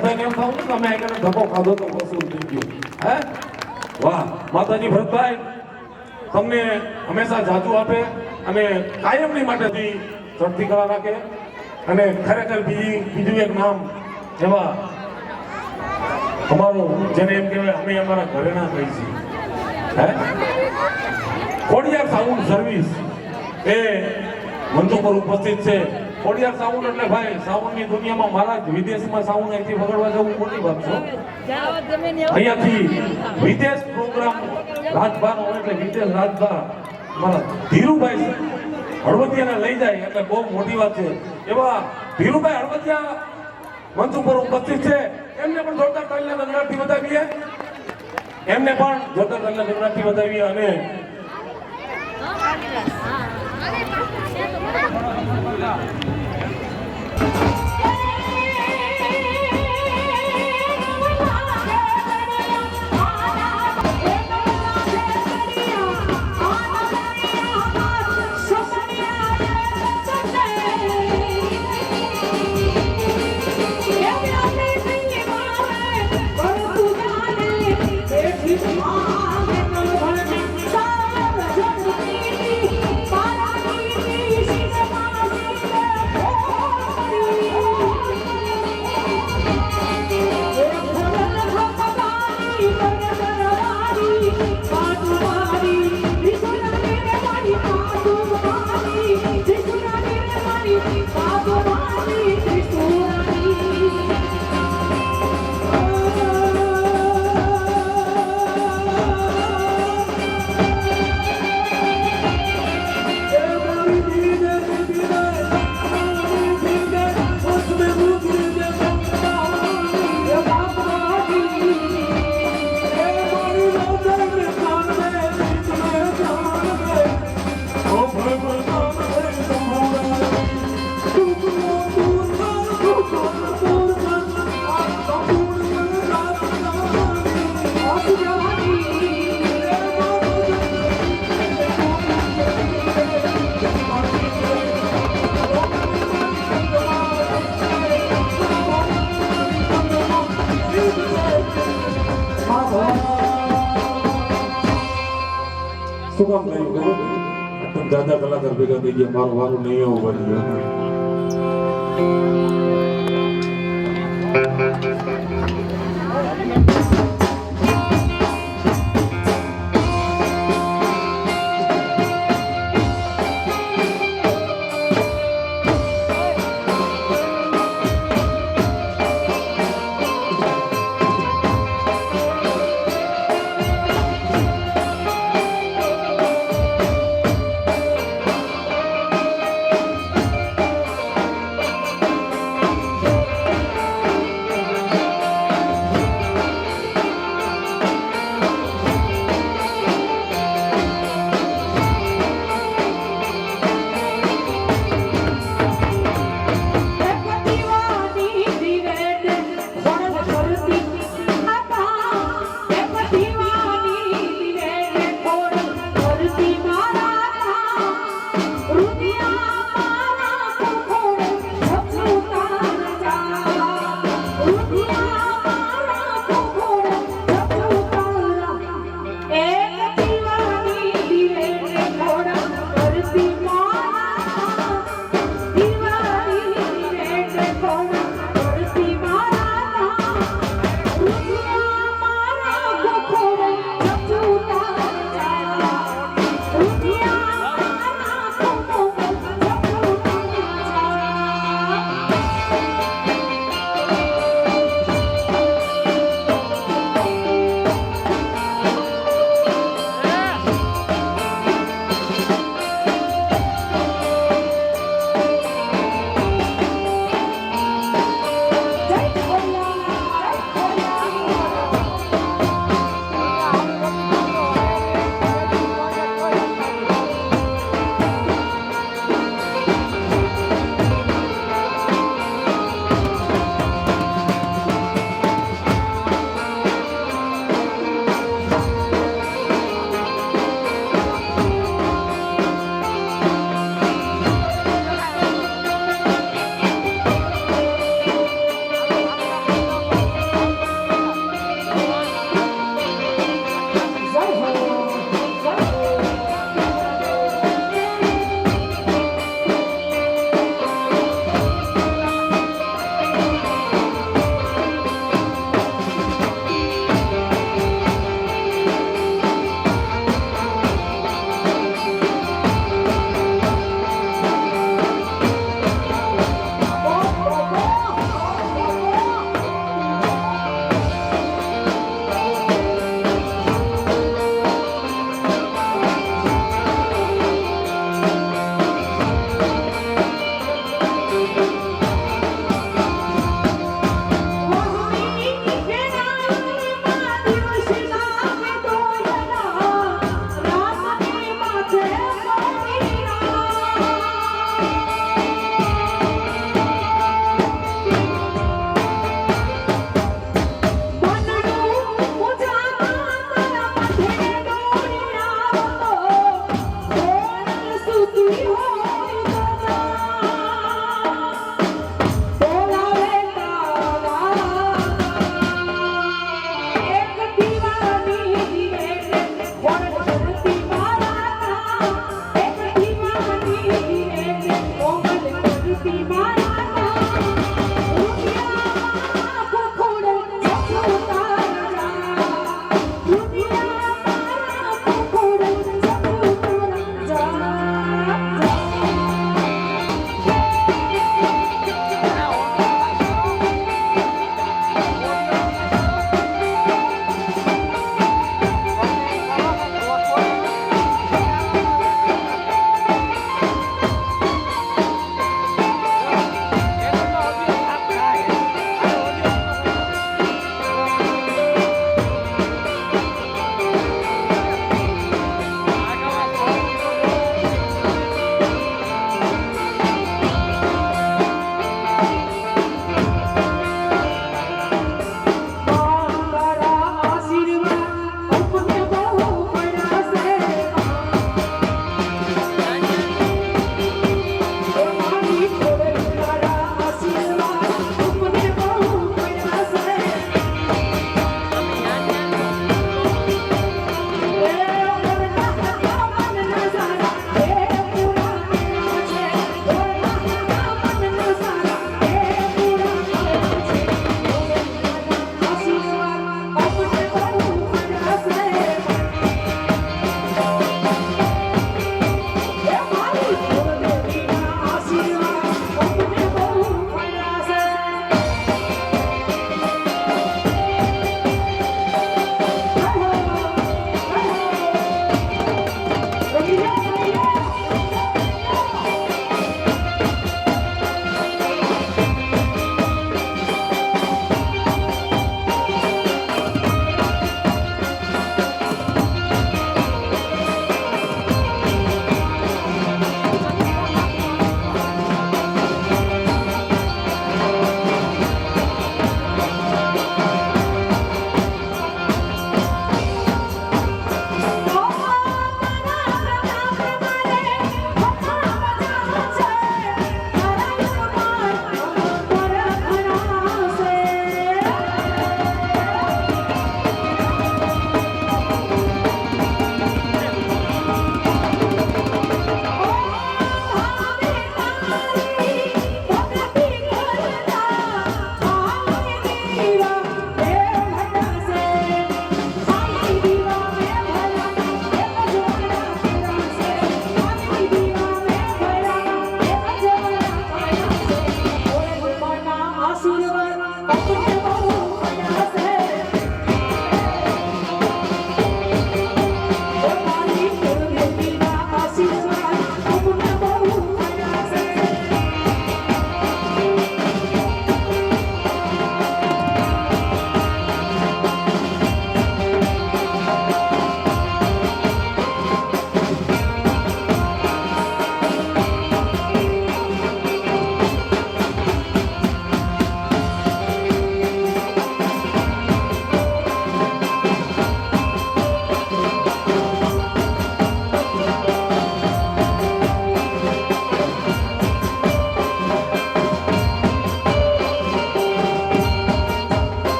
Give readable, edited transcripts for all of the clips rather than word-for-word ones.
ભરતભાઈ એમ થાવ કે અમે આગળ ધક્કો ખાધો તો વસૂલ થઈ ગયો. હે વાહ માતાજી ભરતભાઈ તમને હંમેશા જાજુ આપે અને કાયમની માટેથી ચડતી કળા રાખે. અને ખરેખર બીજું એક નામ એવા અમારું જેને એમ કહેવાય અમે અમારા ઘરેણા કહી છીએ. હે ખોડિયાર સાઉન્ડ સર્વિસ એ મંચ પર ઉપસ્થિત છે. ખોડિયાર સાઉન્ડ એટલે ભાઈ સાઉન્ડની દુનિયામાં મારા જ વિદેશમાં સાઉન્ડ અહીંથી વગાડવા જવું મોટી વાત છે. અહીંયાથી વિદેશ પ્રોગ્રામ રાજભા હોય એટલે વિદેશ રાજભા મારા ધીરુભાઈ હળવદિયાને લઈ જાય એટલે બહુ મોટી વાત છે. એવા ધીરુભાઈ હળવદિયા મંચ ઉપર ઉપસ્થિત છે. એમને પણ જોરદાર તાલીના ગણરાથી વધાવીએ. એમને પણ જોરદાર તાલીના ગણરાથી વધાવીએ. અને શું કામ થયું ખબર દાદા કલાકાર ભેગા થઈ ગયા. મારું વારું નહીં આવું બન્યું.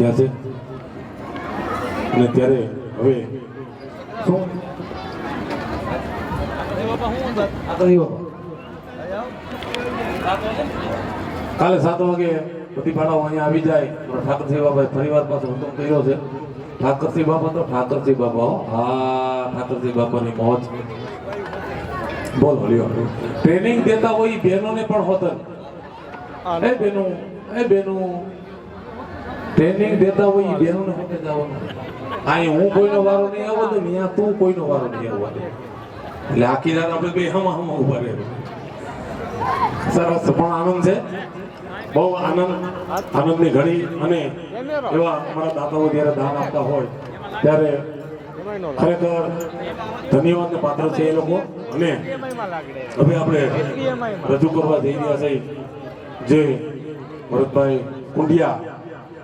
ત્યાં છે અને ત્યારે હવે શું કાલે 7 વાગે બધી બાળાઓ અહીંયા આવી જાય ઠાકરસિંહ બાબાએ ફરીવાર પાછો હુકમ કર્યો છે. ઠાકરસિંહ બાબા તો ઠાકરસિંહ બાબા, હા ઠાકરસિંહ બાબાની મોજ બોલ હલ્યો. ટ્રેનિંગ દેતા હોય બહેનોને પણ હોતન એ બેનું ટ્રેનિંગ દેતા હોય એ બહેનોને હોતે જવાનું. અહીં હું કોઈનો વારો નહીં આવો તો ત્યાં તું કોઈનો વારો નહીં આવવાનો. એટલે આખી રાત આપણે બે હમા ઉભા રહેવું. સરસ પણ આનંદ છે, બહુ આનંદની ઘડી. અને એવા અમારા દાતાઓ જ્યારે દાન આપતા હોય ત્યારે ખરેખર ધન્યવાદને પાત્ર છે એ લોકો. અને હવે આપણે રજૂ કરવા જઈ રહ્યા છીએ જે ભરતભાઈ કુંડિયા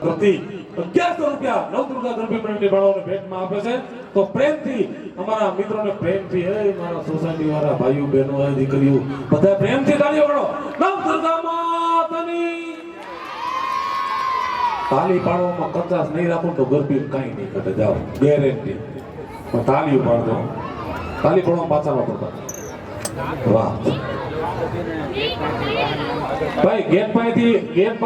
પ્રતિ 1100 રૂપિયા નવદુર્ગા ગરબી મંડળની બાળાઓને ભેટમાં આપે છે. તો પ્રેમથી અમારા મિત્રોને પ્રેમથી, એ મારા સોસાયટી વાળા ભાઈઓ બહેનો દીકરીઓ બધા પ્રેમથી તાળીઓ પાડો. નવદુર્ગા માતાની તાળી પાડવામાં કચાશ નહીં રાખો તો ગરબી કાંઈ નહીં કરે. જાઓ ગેરંટી, પણ તાળીઓ પાડજો. તાળી પાડવામાં પાછા ન પડતા. વાહ ભાઈ, ગેટ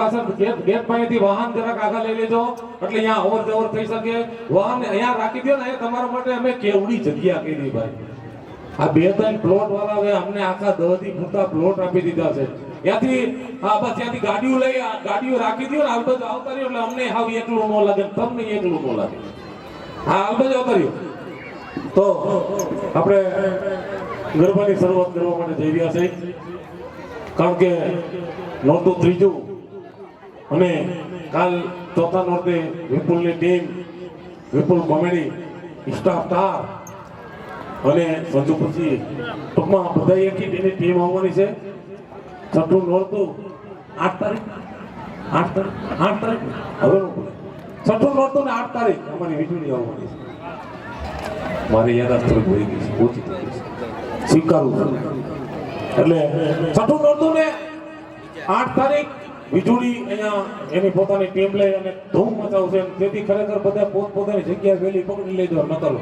પાસેથી વાહન જરાક આગળ લઈ લેજો એટલે અહીંયા અવર જવર થઈ શકે. વાહન અહીંયા રાખી દો ને, એ તમારા માટે અમે કેવડી જગ્યા કરી ભાઈ. આ 2-3 પ્લોટ વાળા હવે અમને આખા 10 થી પૂરતા પ્લોટ આપી દીધા છે. ત્યાંથી હા બસ ત્યાંથી ગાડીઓ રાખી દો ને, આવતા રહ્યો એટલે અમને હાવ એકલું ન લાગે, તમને એકલું ન લાગે. હા આવતા આવતા રહ્યો. તો આપણે ગરબાની શરૂઆત કરવા માટે જઈ રહ્યા છે. કારણ કે નોરતું 3 અને કાલ 4થા નોરતે વિપુલની ટીમ, વિપુલ કોમેડી સ્ટાર અને સંજુ પછી ટૂંકમાં બધા એકી એની ટીમ આવવાની છે. 6ઠું નોરતું 8 તારીખ હવે 6ઠું નોરતું ને 8 તારીખ અમારી વીજળી આવવાની છે. મારી યાદાશ થોડીક વહી ગઈ છે, ઓછી થઈ ગઈ છે, સ્વીકારવું છું. એટલે 6ઠું નોરતું ને 8 તારીખ વીજળી અહીંયા એની પોતાની ટીમ લઈ અને ધૂમ મચાવશે. તેથી ખરેખર બધા પોતપોતાની જગ્યા વહેલી પકડી લેજો. નકર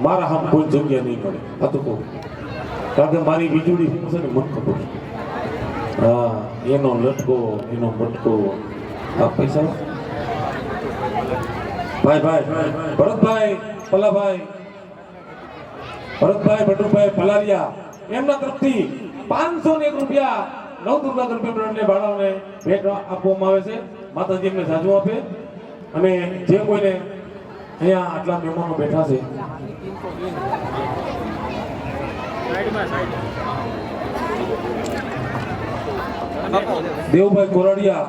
મારા હામ કોઈ જગ્યા નહીં મળે. આ તો કહું, કારણ કે મારી વીજળી શું છે ને મને ખબર છે. હા, એનો લટકો એનો મટકો. આ પૈસા ભાઈ ભરતભાઈ પલાભાઈ, ભરતભાઈ ભટુભાઈ પલારિયા એમના તરફથી 501 રૂપિયા નવદુર્ગા ગરબી મંડળને બાળાઓને ભેટ આપવામાં આવે છે. માતાજી એમને જાજુ આપે. અને જે કોઈને અહીંયા આટલા મહેમાનો બેઠા છે, દેવભાઈ કોરાડિયા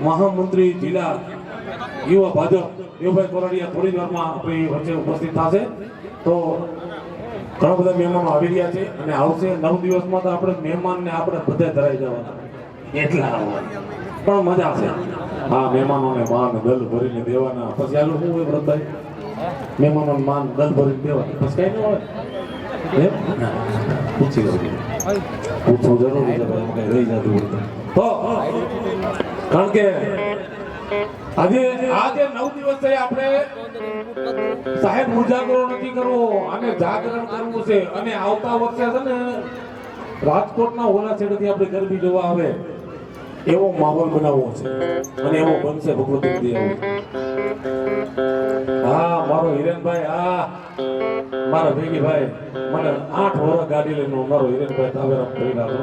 મહામંત્રી જિલ્લા યુવા ભાજપ, દેવભાઈ કોરાડિયા થોડી વારમાં આપણી વચ્ચે ઉપસ્થિત થશે. તો ઘણા બધા મહેમાનો આવી રહ્યા છે અને આવશે. 9 દિવસમાં તો આપણે મહેમાનને આપણે બધા ધરાઈ જવાના, એટલા પણ મજા છે. હા, મહેમાનોને માન દલ ભરીને દેવાના. પછી આલું શું હોય ભરતભાઈ? મહેમાનોને માન દલ ભરીને દેવાના, પછી કઈ ન હોય. પૂછી લઉં, પૂછવું જરૂરી છે ભાઈ, કઈ રહી જતું હોય તો. કારણ કે આજે 9 દિવસ થઈ આપણે સાહેબ ઉજાગરો નથી કરવો અને જાગરણ કરવું છે. અને આવતા વર્ષે છે ને રાજકોટના ઓલા છેડેથી આપણે ગરબી જોવા આવે એવો માહોલ બનાવવો છે અને એવો બનશે ભગવતી એવો. હા મારો હિરેનભાઈ, હા મારા ભેગી ભાઈ, મને 8 વર્ષ ગાડી લઈને મારો હિરેનભાઈ તાવેરા ફરેલા હતો.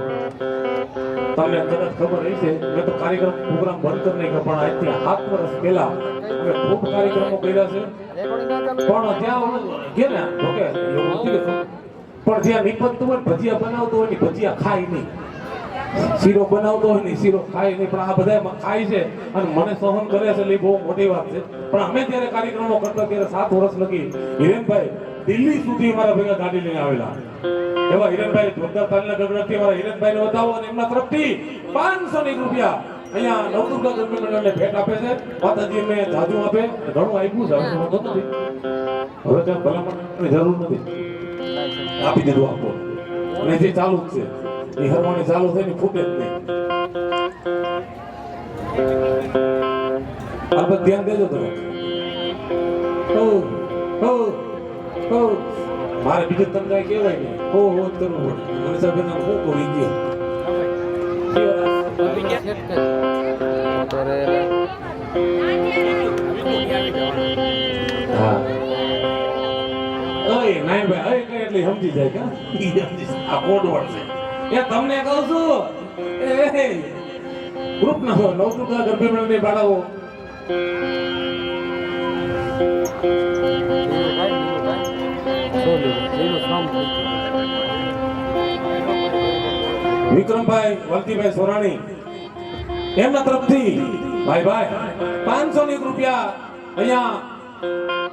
તમને કદાચ ખબર હશે, મેં તો કાર્યક્રમ પ્રોગ્રામ બંધ કરી નાખ્યો, પણ આજથી 7 વર્ષ પહેલા અમે ખૂબ કાર્યક્રમો કર્યા છે. પણ ત્યાં કે ને ઓકે એવું નથી કે પણ જ્યાં નિપજતું હોય ભજીયા બનાવતો હોય ને ભજીયા ખાય નહીં, શીરો બનાવતો હોય ને શીરો ખાય નહીં, પણ આ બધા ખાય છે અને મને સહન કરે છે એટલે બહુ મોટી વાત છે. પણ અમે જ્યારે કાર્યક્રમો કરતા ત્યારે 7 વર્ષ લગી હિરેનભાઈ દિલ્હી સુધી મારા ભેગા ગાડી લઈને આવેલા. એવા હિરેનભાઈ જોરદાર તાલના ગગડાથી મારા હિરેનભાઈને બતાવો અને એમના તરફથી 500 રૂપિયા અહીંયા નવદુર્ગા ગરબી મંડળને ભેટ આપે છે. માતાજી એમને જાદુ આપે, ઘણું આપ્યું છે, હોતો નથી. હવે ત્યાં ભલામણની જરૂર નથી, આપી દીધું આપો. અને જે ચાલુ જ છે એ હરવાની ચાલુ થઈને ફૂટે જ નહીં. આ બધું ધ્યાન દેજો તમે. મારે બીજું તમને કઈ કહેવાય નહીં, હો હો જ કરવું પડે. મને સાહેબ એના હું કરી ગયો. હા ઓય નાઈ ભાઈ, ઓય કઈ એટલે સમજી જાય કે ઈ સમજી આ કોડ વર્ડ છે. એ તમને કહું છું એ ગ્રુપ ના હો નવદુર્ગા ગરબી મંડળની બાળાઓ વિક્રમભાઈ વલતીભાઈ સોરાણી એમના તરફથી ભાઈ ભાઈ 500 રૂપિયા અહીંયા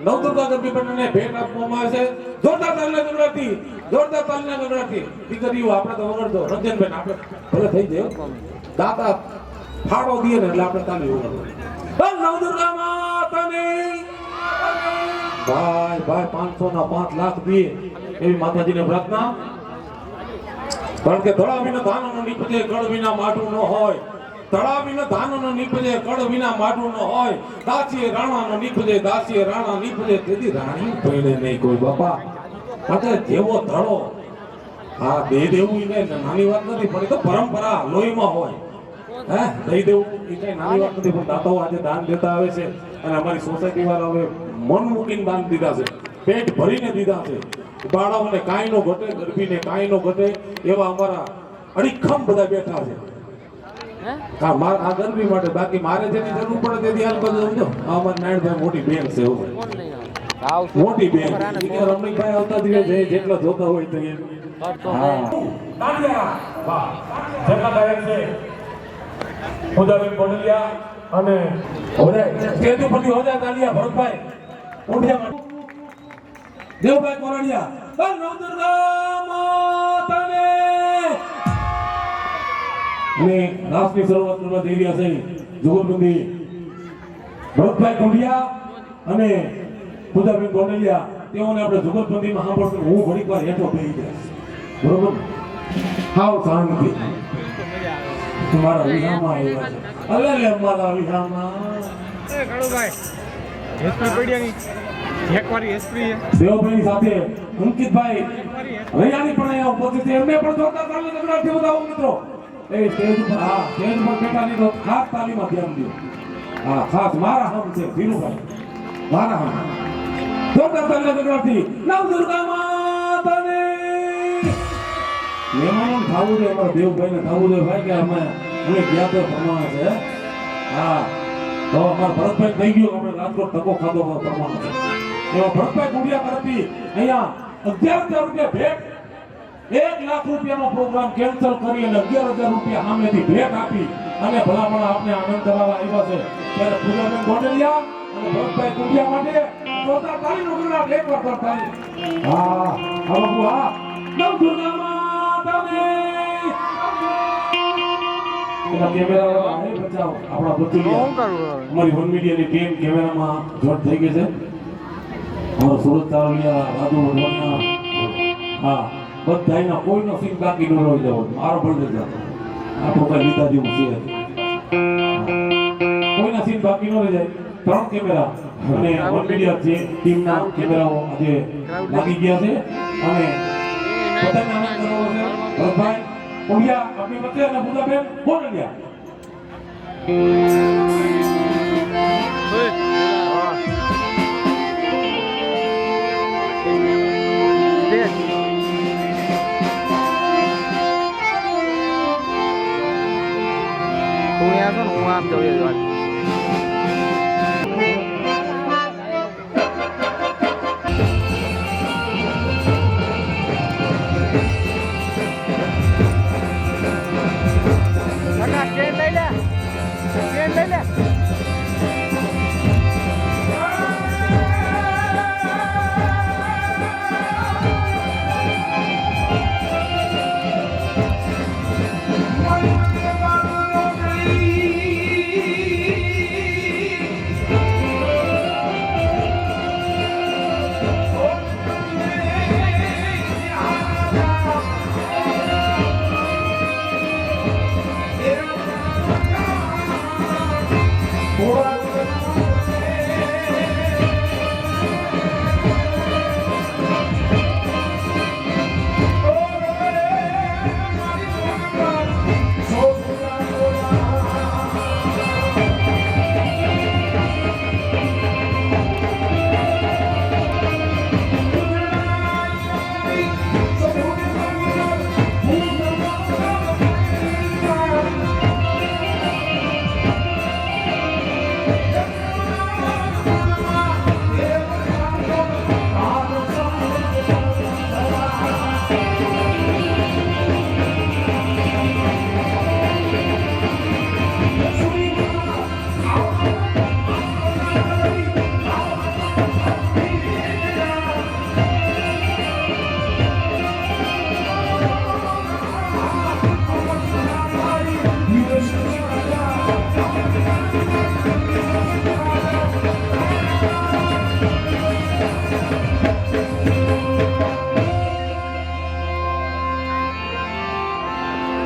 નવદુર્ગા ગરબી મંડળને ભેટ આપવામાં આવે છે. જોરદાર તાલના ગગડાથી, જોરદાર તાલના ગગડાથી. દીકરીઓ આપણે તો વગડતો રંજનભાઈ આપણે ભલે થઈ જાય દાતા ફાડો દઈએ ને એટલે આપણે તાલી વગડતો. નવદુર્ગા માતાની ભાઈ ભાઈ 500 ના 5 લાખ દઈએ એવી માતાજીને પ્રાર્થના. કારણ કે ધડા વિના ધાનનો નીપજે કળ વિના માટું ન હોય, ધડા વિના ધાનનો નીપજે કળ વિના માટું ન હોય, દાસીએ રાણાનો નીપજે દાસીએ રાણા નીપજે તેથી રાણી પૈણે નહીં કોઈ બાપા. કારણ જેવો ધડો હા દઈ દેવું એ કઈ નાની વાત નથી, પણ એ તો પરંપરા લોહીમાં હોય. હે દઈ દેવું એ કઈ નાની વાત નથી, પણ દાતાઓ આજે દાન દેતા આવે છે અને અમારી સોસાયટી વાળા હવે મન મૂકીને દાન દીધા છે, પેટ ભરીને દીધા છે. બાળાઓને કાંઈ નો ઘટે, ગરબીને કાંઈ નો ઘટે એવા અમારા અડીખમ બધા બેઠા છે. આ ગરબી માટે. બાકી મારે જેની જરૂર પડે તેથી હાલ બધું સમજો. અમારી નારાયણભાઈ મોટી બેન છે, મોટી બેન. રમણીકભાઈ આવતા દિવસ જેટલા જોતા હોય તો અને સ્ટેજ ઉપરથી હોજા તાલિયા ભરતભાઈ ઉઠ્યા દેવભાઈ કોરડિયા નવદુર્ગા માતાને ને રાસની શરૂઆત કરવા જઈ રહ્યા છે જુગલબંધી ભરતભાઈ કોરડિયા અને પૂજાબેન કોરડિયા. તેઓને આપણે જુગલબંધીમાં સાંભળશું. હું ઘડીક વાર હેઠો બેસી જઈશ, બરોબર? હાવ શાંતિ. તમારા વિહામાં આવ્યા છે. અલે અમારા વિહામાં દેવભાઈ સાથે અંકિતભાઈ રૈયાની પણ અહીંયા ઉપસ્થિત છે. એમને પણ જોરદાર તાલી ગગડાથી બતાવો મિત્રો. એ સ્ટેજ ઉપર હા સ્ટેજ પર બેઠાની તો ખાસ તાલીમાં ધ્યાન દો. હા ખાસ મારા હમ છે ધીરુભાઈ, મારા હમ. જોરદાર તાલી ગગડાથી નવદુર્ગા માતાને મહેમાનો ખાવું છે. અમારા દેવભાઈને ખાવું છે ભાઈ કે અમે ગયા તો પ્રમાણે છે. હા તો અમારા ભરતભાઈ થઈ ગયો, આપણે રાજકોટ ધક્કો ખાધો પ્રમાણે છે. એવા ભરતભાઈ કુડિયા તરફથી અહીંયા 11,000 રૂપિયા ભેટ, 1 લાખ રૂપિયાનો પ્રોગ્રામ કેન્સલ કરી અને 11,000 રૂપિયા સામેથી ભેટ આપી અને ભલામણ આપને આનંદ કરાવવા આવ્યા છે. ત્યારે પૂજાબેન ગોંડલિયા અને ભરતભાઈ કુડિયા માટે જોરદાર તાળીનો ગગડાટ એકવાર કરતા. હા હા બાબુ હા નવદુર્ગા માતાને કેમેરા બચાવ આપણા બચુલિયા અમારી વન મીડિયાની ટીમ કેમેરામાં જોડ થઈ ગઈ છે. અમારો સુરત તાવલિયા રાજુ વડવાણિયા હા બધાયના કોઈનો સીન બાકી ન રહી જવો. મારો પણ જતો આપણો કઈ લીધા જેવું છે, કોઈના સીન બાકી ન રહી જાય. 3 કેમેરા અને વન મીડિયા જે ટીમના કેમેરાઓ આજે લાગી ગયા છે અને બધાને આનંદ કરવો છે. ભરતભાઈ કોડિયા આપણી વચ્ચે અને પૂજાબેન ગોંડલિયા હું આમ જઉં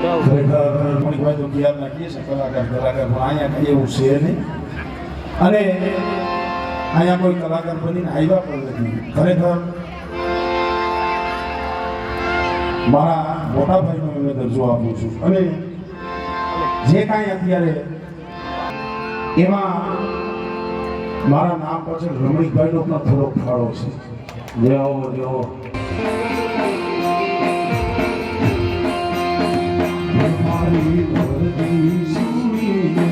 મણિકભાઈ તો ખ્યાલ નાખીએ છે કલાકાર પણ અહીંયા કંઈ એવું છે નહીં અને અહીંયા કોઈ કલાકાર બનીને આવ્યા પણ નથી. ખરેખર મારા મોટા ભાઈનો એમને દરજ્જો આપું છું અને જે કાંઈ અત્યારે એમાં મારા નામ પાછળ રમણીકભાઈનો પણ થોડોક ફાળો છે. જેવો મારી વર્દી સુણીને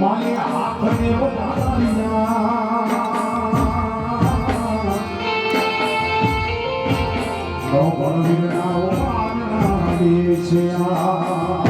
મારે હાથને વધાર્યા ભણવીરના માના દેશે આ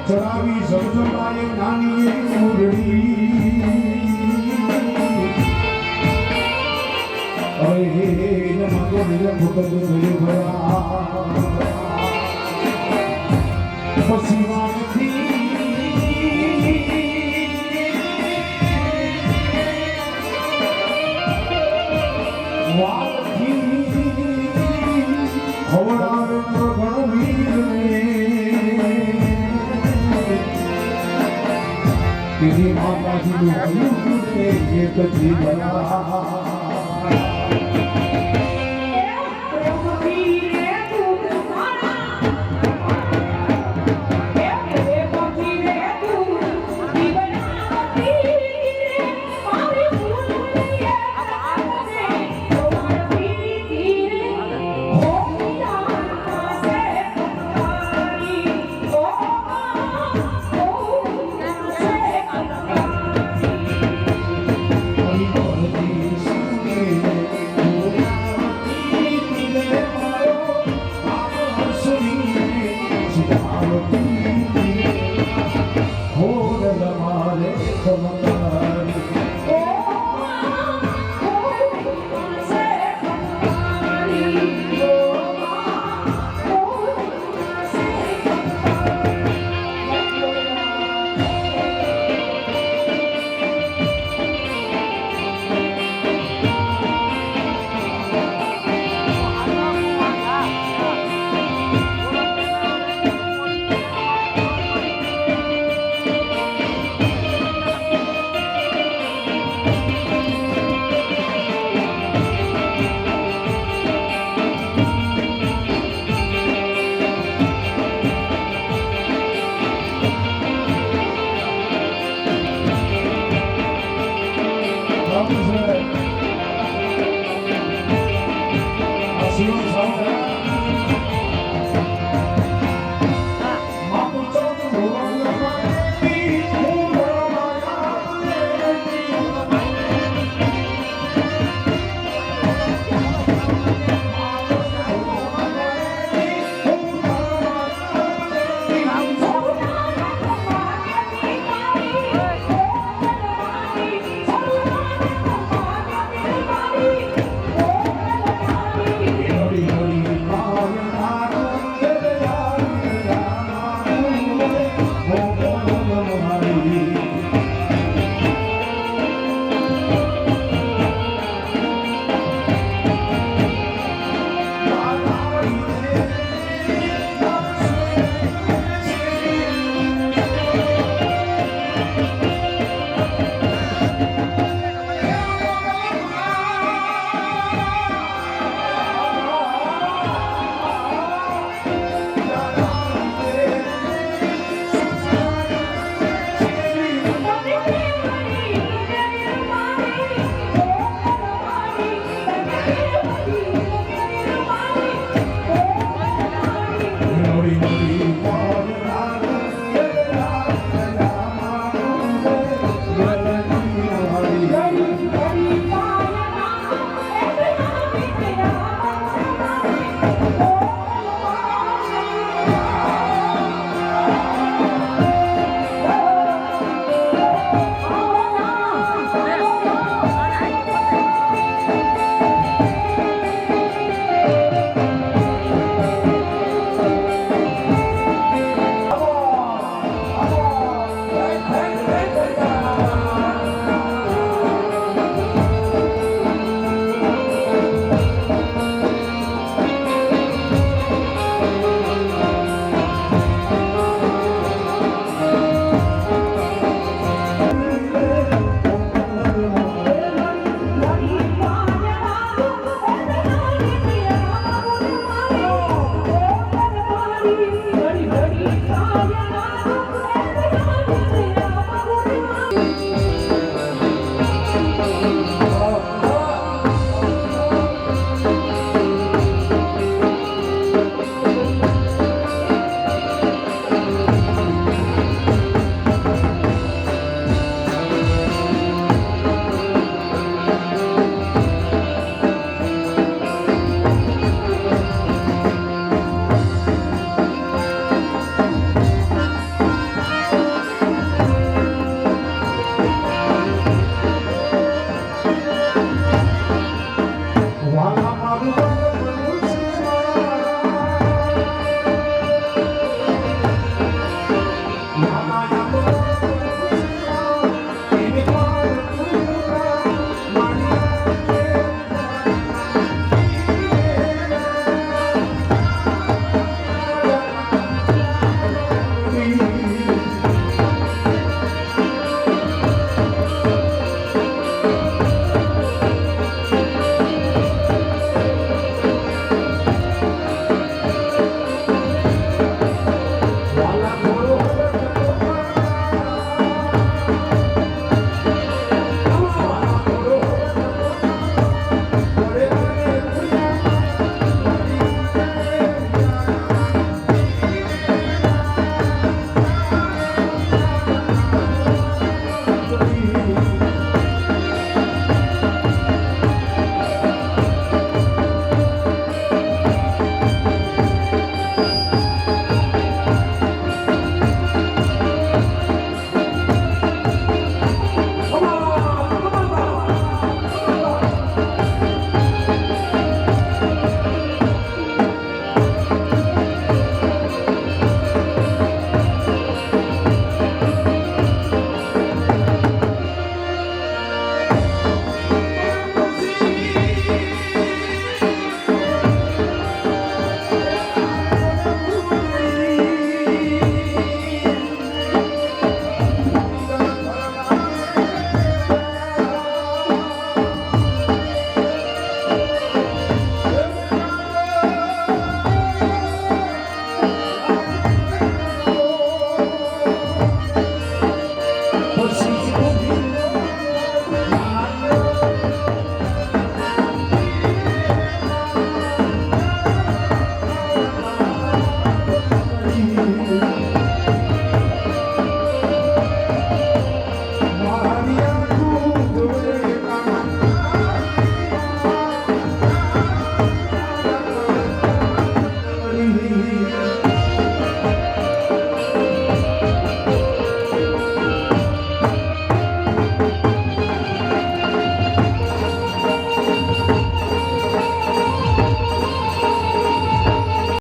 ચડાવી સમજમાએ નાની એક મુરડી અરે નમતો નિરમ ભૂકત જોઈ ગયા પછી વાનથી ખવડાવે તો ઘણું વીરને तेरी माता जी आयु के एक जीवना Vamos